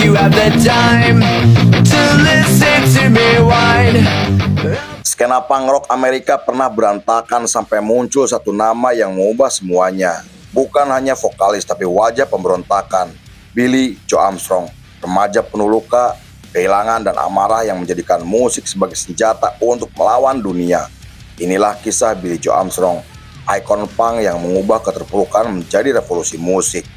you have the time to listen to me whine. Skena punk rock Amerika pernah berantakan sampai muncul satu nama yang mengubah semuanya. Bukan hanya vokalis tapi wajah pemberontakan, Billie Joe Armstrong, remaja penuh luka, kehilangan dan amarah yang menjadikan musik sebagai senjata untuk melawan dunia. Inilah kisah Billie Joe Armstrong, ikon punk yang mengubah keterpurukan menjadi revolusi musik.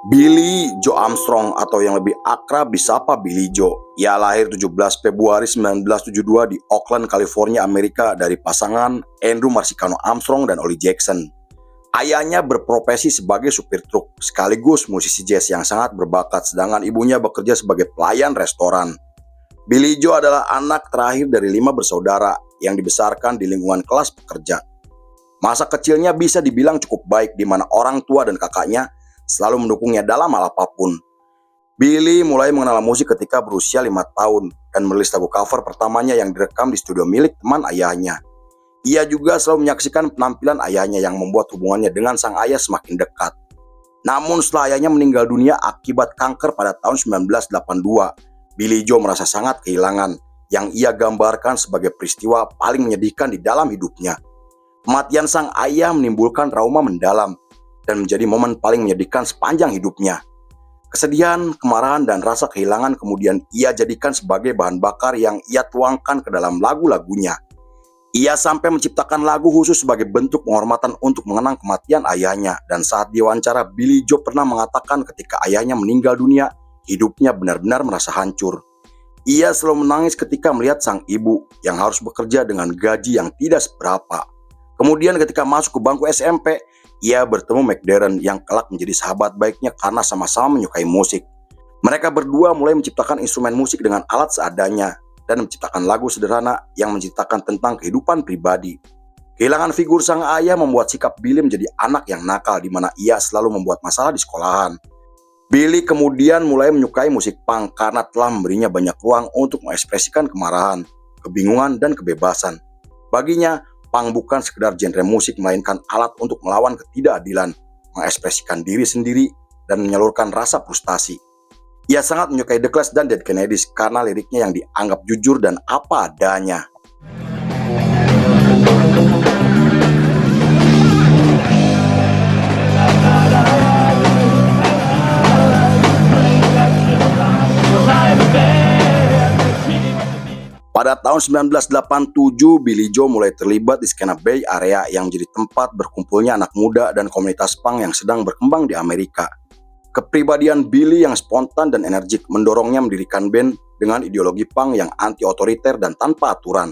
Billie Joe Armstrong atau yang lebih akrab disapa Billie Joe. Ia lahir 17 Februari 1972 di Oakland, California, Amerika dari pasangan Andrew Marcicano Armstrong dan Ollie Jackson. Ayahnya berprofesi sebagai supir truk sekaligus musisi jazz yang sangat berbakat, sedangkan ibunya bekerja sebagai pelayan restoran. Billie Joe adalah anak terakhir dari 5 bersaudara yang dibesarkan di lingkungan kelas pekerja. Masa kecilnya bisa dibilang cukup baik di mana orang tua dan kakaknya selalu mendukungnya dalam hal apapun. Billie mulai mengenal musik ketika berusia 5 tahun dan merilis lagu cover pertamanya yang direkam di studio milik teman ayahnya. Ia juga selalu menyaksikan penampilan ayahnya yang membuat hubungannya dengan sang ayah semakin dekat. Namun setelah ayahnya meninggal dunia akibat kanker pada tahun 1982, Billie Joe merasa sangat kehilangan yang ia gambarkan sebagai peristiwa paling menyedihkan di dalam hidupnya. Kematian sang ayah menimbulkan trauma mendalam dan menjadi momen paling menyedihkan sepanjang hidupnya. Kesedihan, kemarahan, dan rasa kehilangan kemudian ia jadikan sebagai bahan bakar yang ia tuangkan ke dalam lagu-lagunya. Ia sampai menciptakan lagu khusus sebagai bentuk penghormatan untuk mengenang kematian ayahnya. Dan saat diwawancara, Billie Joe pernah mengatakan ketika ayahnya meninggal dunia, hidupnya benar-benar merasa hancur. Ia selalu menangis ketika melihat sang ibu yang harus bekerja dengan gaji yang tidak seberapa. Kemudian ketika masuk ke bangku SMP, ia bertemu McDarren yang kelak menjadi sahabat baiknya karena sama-sama menyukai musik. Mereka berdua mulai menciptakan instrumen musik dengan alat seadanya dan menciptakan lagu sederhana yang menceritakan tentang kehidupan pribadi. Kehilangan figur sang ayah membuat sikap Billie menjadi anak yang nakal di mana ia selalu membuat masalah di sekolahan. Billie kemudian mulai menyukai musik punk karena telah memberinya banyak ruang untuk mengekspresikan kemarahan, kebingungan, dan kebebasan. Baginya, punk bukan sekedar genre musik melainkan alat untuk melawan ketidakadilan, mengekspresikan diri sendiri, dan menyalurkan rasa frustasi. Ia sangat menyukai The Clash dan Dead Kennedys karena liriknya yang dianggap jujur dan apa adanya. Pada tahun 1987, Billie Joe mulai terlibat di skena Bay Area yang menjadi tempat berkumpulnya anak muda dan komunitas punk yang sedang berkembang di Amerika. Kepribadian Billie yang spontan dan energik mendorongnya mendirikan band dengan ideologi punk yang anti-otoriter dan tanpa aturan.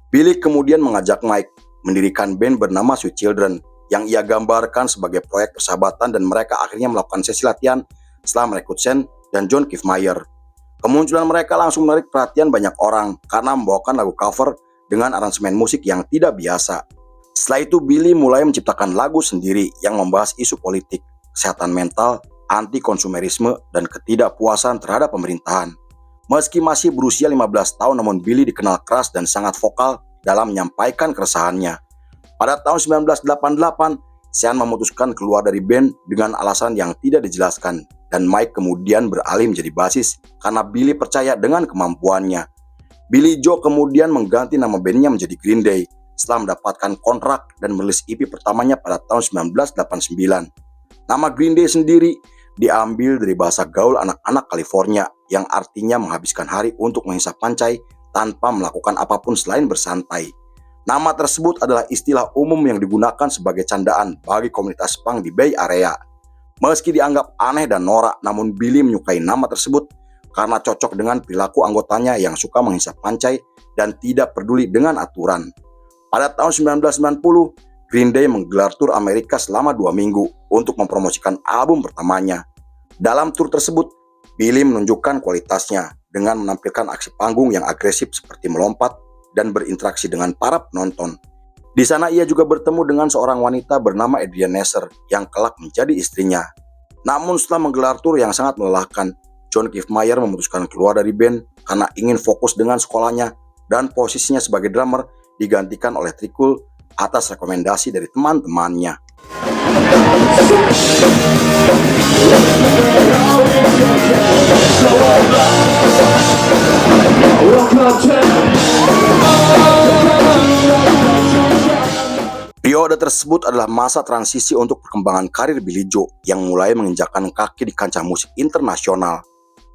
Billie kemudian mengajak Mike mendirikan band bernama Sweet Children yang ia gambarkan sebagai proyek persahabatan dan mereka akhirnya melakukan sesi latihan setelah merekrut Sean dan John Kiffmeyer. Kemunculan mereka langsung menarik perhatian banyak orang karena membawakan lagu cover dengan aransemen musik yang tidak biasa. Setelah itu Billie mulai menciptakan lagu sendiri yang membahas isu politik, kesehatan mental, anti-konsumerisme, dan ketidakpuasan terhadap pemerintahan. Meski masih berusia 15 tahun namun Billie dikenal keras dan sangat vokal dalam menyampaikan keresahannya. Pada tahun 1988, Sean memutuskan keluar dari band dengan alasan yang tidak dijelaskan. Dan Mike kemudian beralih menjadi basis karena Billie percaya dengan kemampuannya. Billie Joe kemudian mengganti nama bandnya menjadi Green Day setelah mendapatkan kontrak dan merilis EP pertamanya pada tahun 1989. Nama Green Day sendiri diambil dari bahasa gaul anak-anak California yang artinya menghabiskan hari untuk menghisap pancai tanpa melakukan apapun selain bersantai. Nama tersebut adalah istilah umum yang digunakan sebagai candaan bagi komunitas punk di Bay Area. Meski dianggap aneh dan norak, namun Billie menyukai nama tersebut karena cocok dengan perilaku anggotanya yang suka menghisap pancai dan tidak peduli dengan aturan. Pada tahun 1990, Green Day menggelar tur Amerika selama 2 minggu untuk mempromosikan album pertamanya. Dalam tur tersebut, Billie menunjukkan kualitasnya dengan menampilkan aksi panggung yang agresif seperti melompat dan berinteraksi dengan para penonton. Di sana ia juga bertemu dengan seorang wanita bernama Adrienne Nasser yang kelak menjadi istrinya. Namun setelah menggelar tur yang sangat melelahkan, John Kiffmeyer memutuskan keluar dari band karena ingin fokus dengan sekolahnya dan posisinya sebagai drummer digantikan oleh Tricul atas rekomendasi dari teman-temannya. Periode tersebut adalah masa transisi untuk perkembangan karir Billie Joe yang mulai menginjakkan kaki di kancah musik internasional.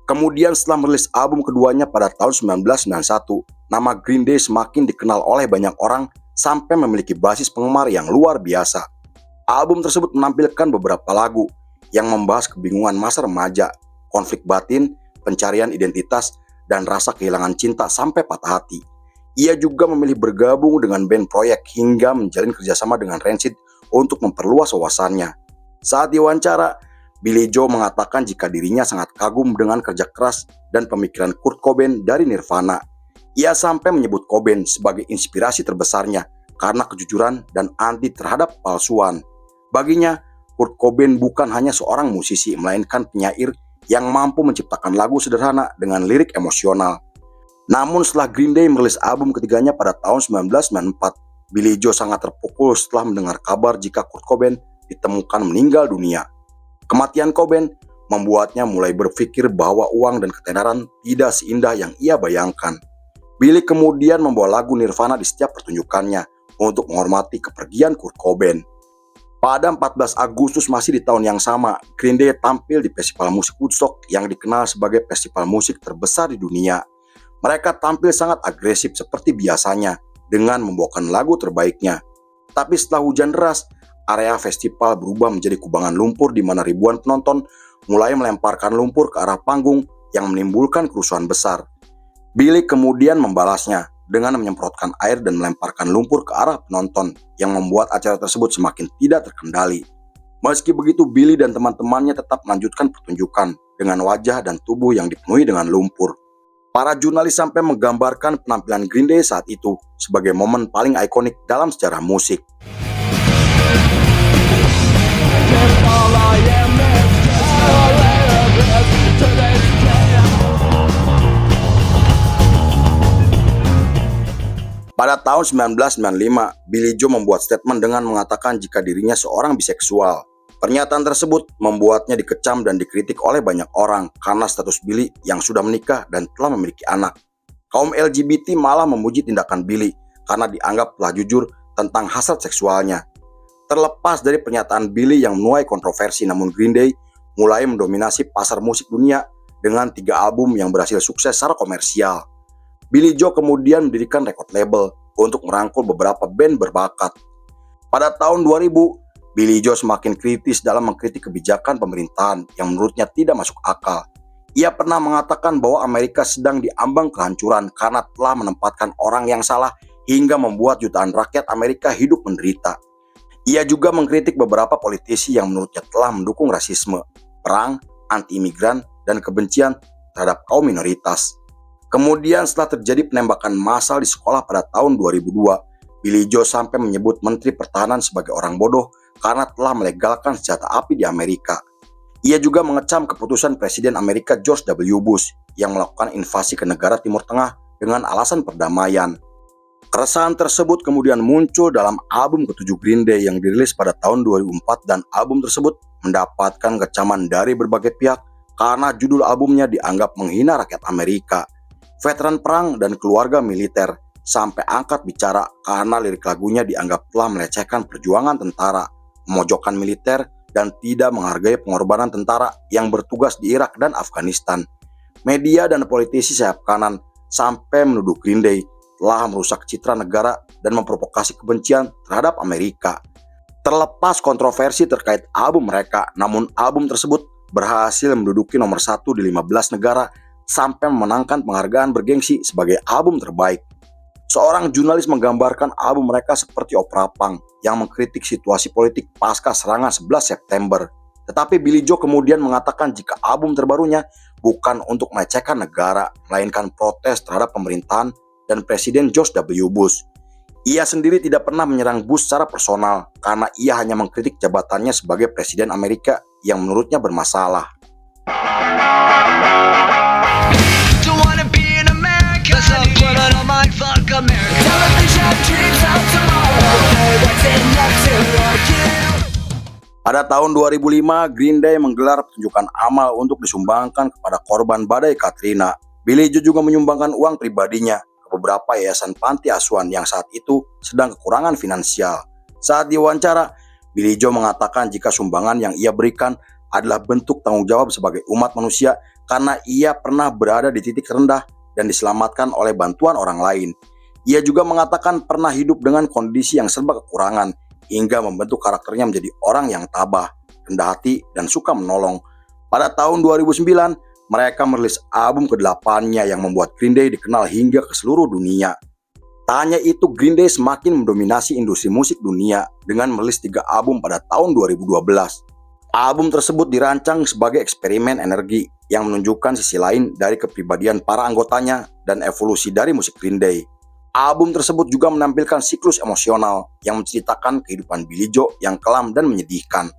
Kemudian setelah merilis album keduanya pada tahun 1991, nama Green Day semakin dikenal oleh banyak orang sampai memiliki basis penggemar yang luar biasa. Album tersebut menampilkan beberapa lagu yang membahas kebingungan masa remaja, konflik batin, pencarian identitas, dan rasa kehilangan cinta sampai patah hati. Ia juga memilih bergabung dengan band proyek hingga menjalin kerjasama dengan Rancid untuk memperluas wawasannya. Saat diwawancara, Billie Joe mengatakan jika dirinya sangat kagum dengan kerja keras dan pemikiran Kurt Cobain dari Nirvana. Ia sampai menyebut Cobain sebagai inspirasi terbesarnya karena kejujuran dan anti terhadap palsuan. Baginya, Kurt Cobain bukan hanya seorang musisi, melainkan penyair yang mampu menciptakan lagu sederhana dengan lirik emosional. Namun setelah Green Day merilis album ketiganya pada tahun 1994, Billie Joe sangat terpukul setelah mendengar kabar jika Kurt Cobain ditemukan meninggal dunia. Kematian Cobain membuatnya mulai berpikir bahwa uang dan ketenaran tidak seindah yang ia bayangkan. Billie kemudian membawa lagu Nirvana di setiap pertunjukannya untuk menghormati kepergian Kurt Cobain. Pada 14 Agustus masih di tahun yang sama, Green Day tampil di festival musik Woodstock yang dikenal sebagai festival musik terbesar di dunia. Mereka tampil sangat agresif seperti biasanya dengan membawakan lagu terbaiknya. Tapi setelah hujan deras, area festival berubah menjadi kubangan lumpur di mana ribuan penonton mulai melemparkan lumpur ke arah panggung yang menimbulkan kerusuhan besar. Billie kemudian membalasnya dengan menyemprotkan air dan melemparkan lumpur ke arah penonton yang membuat acara tersebut semakin tidak terkendali. Meski begitu, Billie dan teman-temannya tetap melanjutkan pertunjukan dengan wajah dan tubuh yang dipenuhi dengan lumpur. Para jurnalis sampai menggambarkan penampilan Green Day saat itu sebagai momen paling ikonik dalam sejarah musik. Pada tahun 1995, Billie Joe membuat statement dengan mengatakan jika dirinya seorang biseksual. Pernyataan tersebut membuatnya dikecam dan dikritik oleh banyak orang karena status Billie yang sudah menikah dan telah memiliki anak. Kaum LGBT malah memuji tindakan Billie karena dianggap telah jujur tentang hasrat seksualnya. Terlepas dari pernyataan Billie yang menuai kontroversi, namun Green Day mulai mendominasi pasar musik dunia dengan 3 album yang berhasil sukses secara komersial. Billie Joe kemudian mendirikan record label untuk merangkul beberapa band berbakat. Pada tahun 2000, Billie Joe semakin kritis dalam mengkritik kebijakan pemerintahan yang menurutnya tidak masuk akal. Ia pernah mengatakan bahwa Amerika sedang diambang kehancuran karena telah menempatkan orang yang salah hingga membuat jutaan rakyat Amerika hidup menderita. Ia juga mengkritik beberapa politisi yang menurutnya telah mendukung rasisme, perang, anti-imigran, dan kebencian terhadap kaum minoritas. Kemudian setelah terjadi penembakan massal di sekolah pada tahun 2002, Billie Joe sampai menyebut Menteri Pertahanan sebagai orang bodoh karena telah melegalkan senjata api di Amerika. Ia juga mengecam keputusan Presiden Amerika George W. Bush yang melakukan invasi ke negara Timur Tengah dengan alasan perdamaian. Keresahan tersebut kemudian muncul dalam album ke-7 Green Day yang dirilis pada tahun 2004 dan album tersebut mendapatkan kecaman dari berbagai pihak karena judul albumnya dianggap menghina rakyat Amerika, veteran perang, dan keluarga militer, sampai angkat bicara karena lirik lagunya dianggap telah melecehkan perjuangan tentara, memojokkan militer, dan tidak menghargai pengorbanan tentara yang bertugas di Irak dan Afghanistan. Media dan politisi sayap kanan sampai menuduh Green Day telah merusak citra negara dan memprovokasi kebencian terhadap Amerika. Terlepas kontroversi terkait album mereka, namun album tersebut berhasil menduduki nomor 1 di 15 negara sampai memenangkan penghargaan bergengsi sebagai album terbaik. Seorang jurnalis menggambarkan album mereka seperti opera punk yang mengkritik situasi politik pasca serangan 11 September. Tetapi Billie Joe kemudian mengatakan jika album terbarunya bukan untuk melecehkan negara, melainkan protes terhadap pemerintahan dan Presiden George W. Bush. Ia sendiri tidak pernah menyerang Bush secara personal karena ia hanya mengkritik jabatannya sebagai Presiden Amerika yang menurutnya bermasalah. Television Pada tahun 2005, Green Day menggelar pertunjukan amal untuk disumbangkan kepada korban badai Katrina. Billie Joe juga menyumbangkan uang pribadinya ke beberapa yayasan panti asuhan yang saat itu sedang kekurangan finansial. Saat diwawancara, Billie Joe mengatakan jika sumbangan yang ia berikan adalah bentuk tanggung jawab sebagai umat manusia karena ia pernah berada di titik rendah dan diselamatkan oleh bantuan orang lain. Ia juga mengatakan pernah hidup dengan kondisi yang serba kekurangan hingga membentuk karakternya menjadi orang yang tabah, rendah hati, dan suka menolong. Pada tahun 2009, mereka merilis album ke-8-nya yang membuat Green Day dikenal hingga ke seluruh dunia. Tak hanya itu, Green Day semakin mendominasi industri musik dunia dengan merilis 3 album pada tahun 2012. Album tersebut dirancang sebagai eksperimen energi yang menunjukkan sisi lain dari kepribadian para anggotanya dan evolusi dari musik Green Day. Album tersebut juga menampilkan siklus emosional yang menceritakan kehidupan Billie Joe yang kelam dan menyedihkan.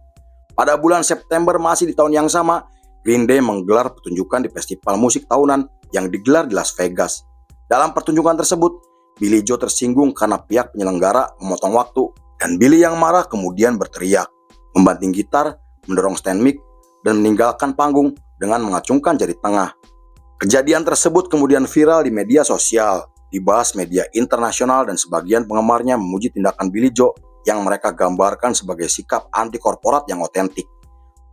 Pada bulan September masih di tahun yang sama, Green Day menggelar pertunjukan di festival musik tahunan yang digelar di Las Vegas. Dalam pertunjukan tersebut, Billie Joe tersinggung karena pihak penyelenggara memotong waktu dan Billie yang marah kemudian berteriak, membanting gitar, mendorong stand mic, dan meninggalkan panggung dengan mengacungkan jari tengah. Kejadian tersebut kemudian viral di media sosial, dibahas media internasional dan sebagian penggemarnya memuji tindakan Billie Joe yang mereka gambarkan sebagai sikap anti korporat yang otentik.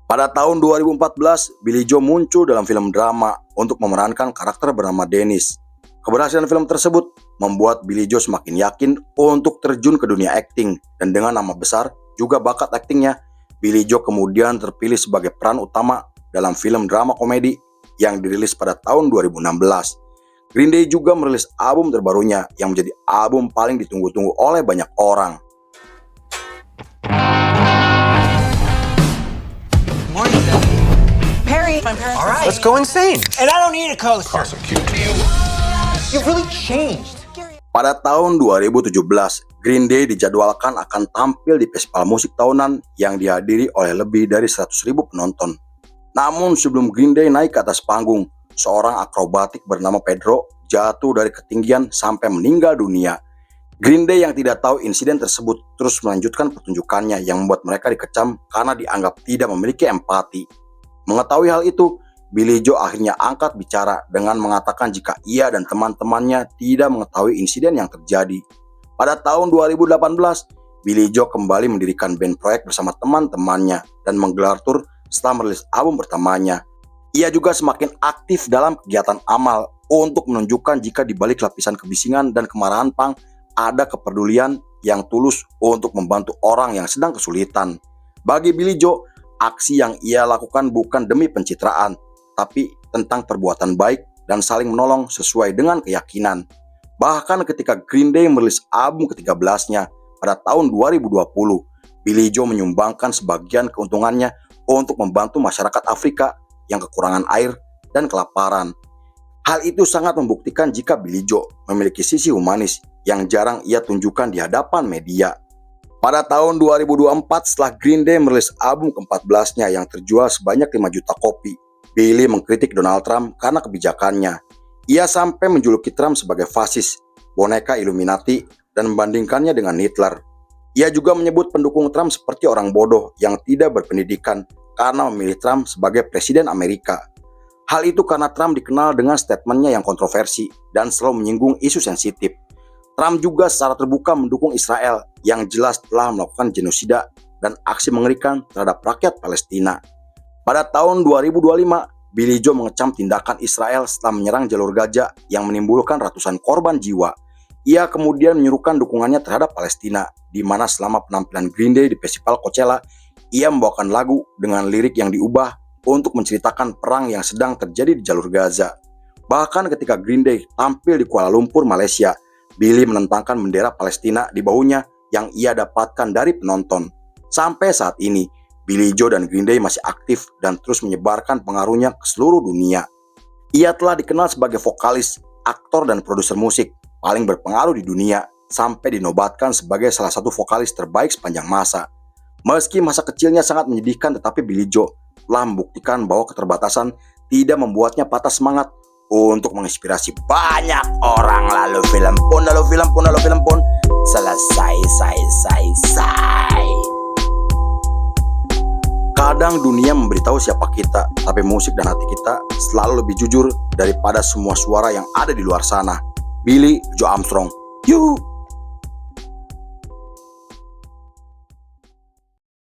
Pada tahun 2014, Billie Joe muncul dalam film drama untuk memerankan karakter bernama Dennis. Keberhasilan film tersebut membuat Billie Joe semakin yakin untuk terjun ke dunia akting dan dengan nama besar juga bakat aktingnya, Billie Joe kemudian terpilih sebagai peran utama dalam film drama komedi yang dirilis pada tahun 2016. Green Day juga merilis album terbarunya yang menjadi album paling ditunggu-tunggu oleh banyak orang. Morning, Dad. Perry, my parents. All right, let's go insane. And I don't need a coaster. Prosecute you. You've really changed. Pada tahun 2017, Green Day dijadwalkan akan tampil di festival musik tahunan yang dihadiri oleh lebih dari 100.000 penonton. Namun sebelum Green Day naik ke atas panggung, seorang akrobatik bernama Pedro jatuh dari ketinggian sampai meninggal dunia. Green Day yang tidak tahu insiden tersebut terus melanjutkan pertunjukannya yang membuat mereka dikecam karena dianggap tidak memiliki empati. Mengetahui hal itu, Billie Joe akhirnya angkat bicara dengan mengatakan jika ia dan teman-temannya tidak mengetahui insiden yang terjadi. Pada tahun 2018, Billie Joe kembali mendirikan band proyek bersama teman-temannya dan menggelar tur setelah merilis album pertamanya. Ia juga semakin aktif dalam kegiatan amal untuk menunjukkan jika di balik lapisan kebisingan dan kemarahan punk ada kepedulian yang tulus untuk membantu orang yang sedang kesulitan. Bagi Billie Joe, aksi yang ia lakukan bukan demi pencitraan, tapi tentang perbuatan baik dan saling menolong sesuai dengan keyakinan. Bahkan ketika Green Day merilis album ke-13-nya pada tahun 2020, Billie Joe menyumbangkan sebagian keuntungannya untuk membantu masyarakat Afrika yang kekurangan air dan kelaparan. Hal itu sangat membuktikan jika Billie Joe memiliki sisi humanis yang jarang ia tunjukkan di hadapan media. Pada tahun 2024, setelah Green Day merilis album ke-14-nya yang terjual sebanyak 5 juta kopi, Billie mengkritik Donald Trump karena kebijakannya. Ia sampai menjuluki Trump sebagai fasis, boneka Illuminati, dan membandingkannya dengan Hitler. Ia juga menyebut pendukung Trump seperti orang bodoh yang tidak berpendidikan karena memilih Trump sebagai presiden Amerika. Hal itu karena Trump dikenal dengan statementnya yang kontroversi dan selalu menyinggung isu sensitif. Trump juga secara terbuka mendukung Israel yang jelas telah melakukan genosida dan aksi mengerikan terhadap rakyat Palestina. Pada tahun 2025, Billie Joe mengecam tindakan Israel setelah menyerang jalur Gaza yang menimbulkan ratusan korban jiwa. Ia kemudian menyuruhkan dukungannya terhadap Palestina, di mana selama penampilan Green Day di festival Coachella, ia membawakan lagu dengan lirik yang diubah untuk menceritakan perang yang sedang terjadi di jalur Gaza. Bahkan ketika Green Day tampil di Kuala Lumpur, Malaysia, Billie menentangkan bendera Palestina di bahunya yang ia dapatkan dari penonton. Sampai saat ini, Billie Joe dan Green Day masih aktif dan terus menyebarkan pengaruhnya ke seluruh dunia. Ia telah dikenal sebagai vokalis, aktor, dan produser musik paling berpengaruh di dunia, sampai dinobatkan sebagai salah satu vokalis terbaik sepanjang masa. Meski masa kecilnya sangat menyedihkan, tetapi Billie Joe telah membuktikan bahwa keterbatasan tidak membuatnya patah semangat untuk menginspirasi banyak orang. Lalu film pun selesai. Kadang dunia memberitahu siapa kita, tapi musik dan hati kita selalu lebih jujur daripada semua suara yang ada di luar sana. Billy Joe Armstrong. Yuhu!